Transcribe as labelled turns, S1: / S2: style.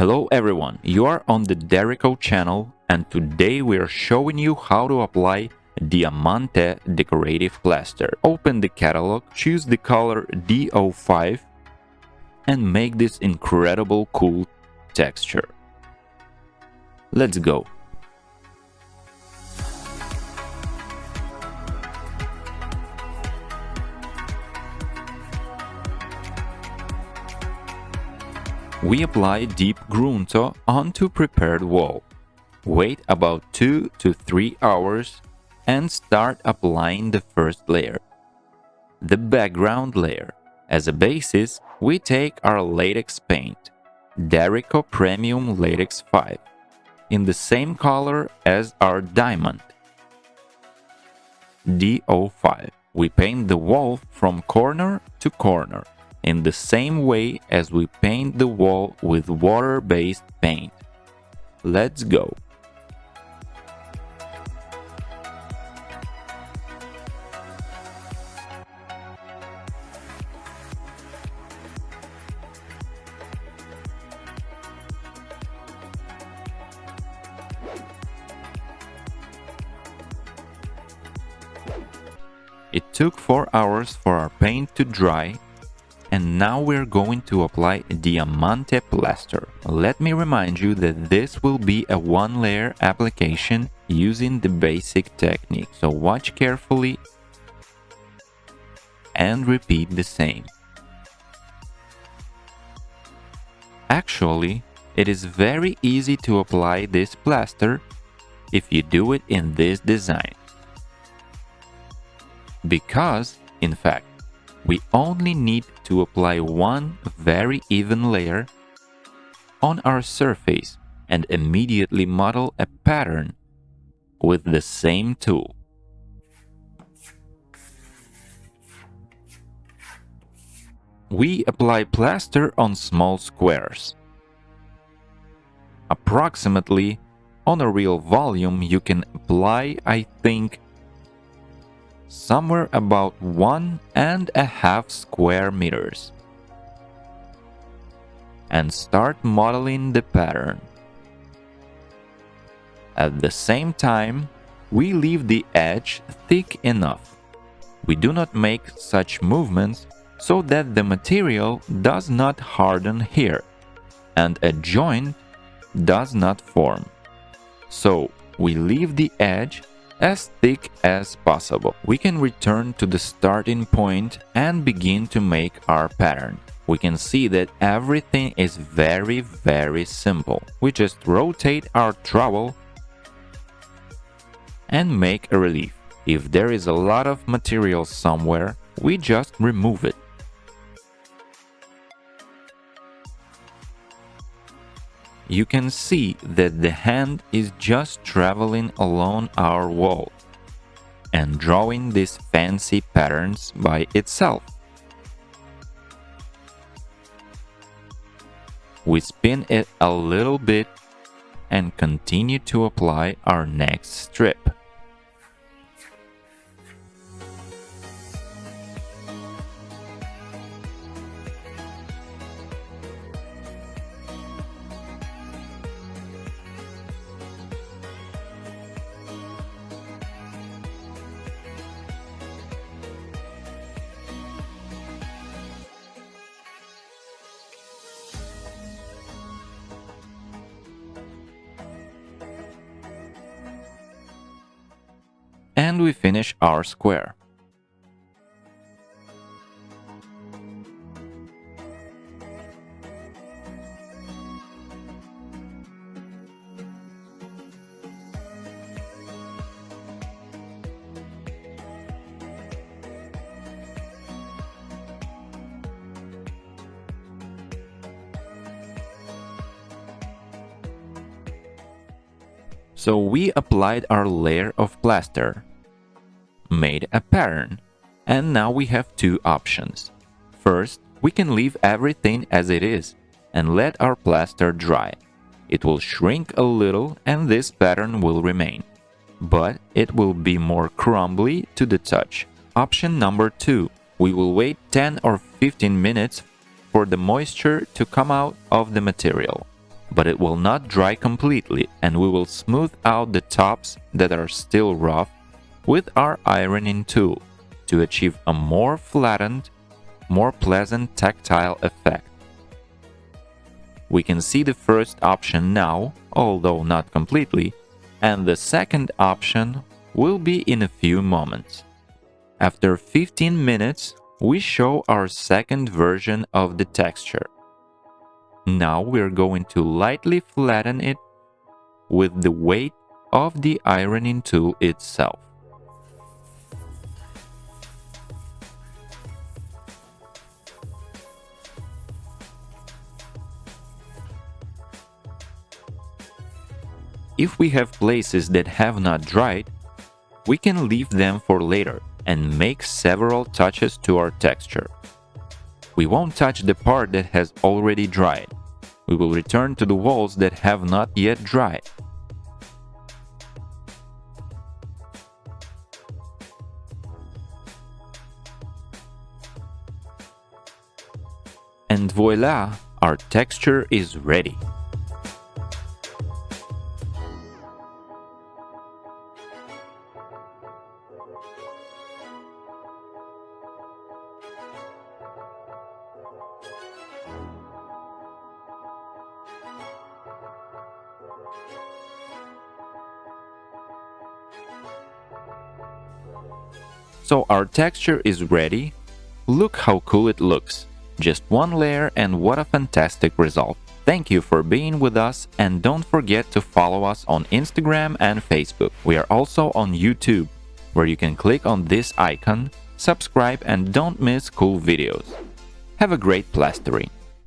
S1: Hello everyone, you are on the Daricco channel and today we are showing you how to apply Diamante decorative plaster. Open the catalog, choose the color D05 and make this incredible cool texture. Let's go! We apply deep grunto onto prepared wall. Wait about 2 to 3 hours and start applying the first layer. The background layer. As a basis, we take our latex paint, Daricco Premium Latex 5, in the same color as our Diamante, D05. We paint the wall from corner to corner, in the same way as we paint the wall with water-based paint. Let's go! It took 4 hours for our paint to dry, and now we're going to apply Diamante plaster. Let me remind you that this will be a one-layer application using the basic technique, so watch carefully and repeat the same. Actually, it is very easy to apply this plaster if you do it in this design. Because, in fact, we only need to apply one very even layer on our surface and immediately model a pattern with the same tool. We apply plaster on small squares. Approximately on a real volume you can apply, I think, somewhere about 1.5 square meters. And start modeling the pattern. At the same time, we leave the edge thick enough. We do not make such movements so that the material does not harden here and a joint does not form. So we leave the edge as thick as possible. We can return to the starting point and begin to make our pattern. We can see that everything is very simple. We just rotate our trowel and make a relief. If there is a lot of material somewhere, we just remove it. You can see that the hand is just traveling along our wall and drawing these fancy patterns by itself. We spin it a little bit and continue to apply our next strip. And we finish our square. So we applied our layer of plaster, made a pattern, and now we have two options. First, we can leave everything as it is and let our plaster dry. It will shrink a little and this pattern will remain, but it will be more crumbly to the touch. Option number 2, we will wait 10 or 15 minutes for the moisture to come out of the material. but it will not dry completely, and we will smooth out the tops that are still rough with our ironing tool to achieve a more flattened, more pleasant tactile effect. We can see the first option now, although not completely, and the second option will be in a few moments. After 15 minutes, we show our second version of the texture. Now we're going to lightly flatten it with the weight of the ironing tool itself. If we have places that have not dried, we can leave them for later and make several touches to our texture. We won't touch the part that has already dried. We will return to the walls that have not yet dried. And voila, our texture is ready. So our texture is ready. Look how cool it looks. Just one layer and what a fantastic result. Thank you for being with us, and don't forget to follow us on Instagram and Facebook. We are also on YouTube, where you can click on this icon, subscribe, and don't miss cool videos. Have a great plastering!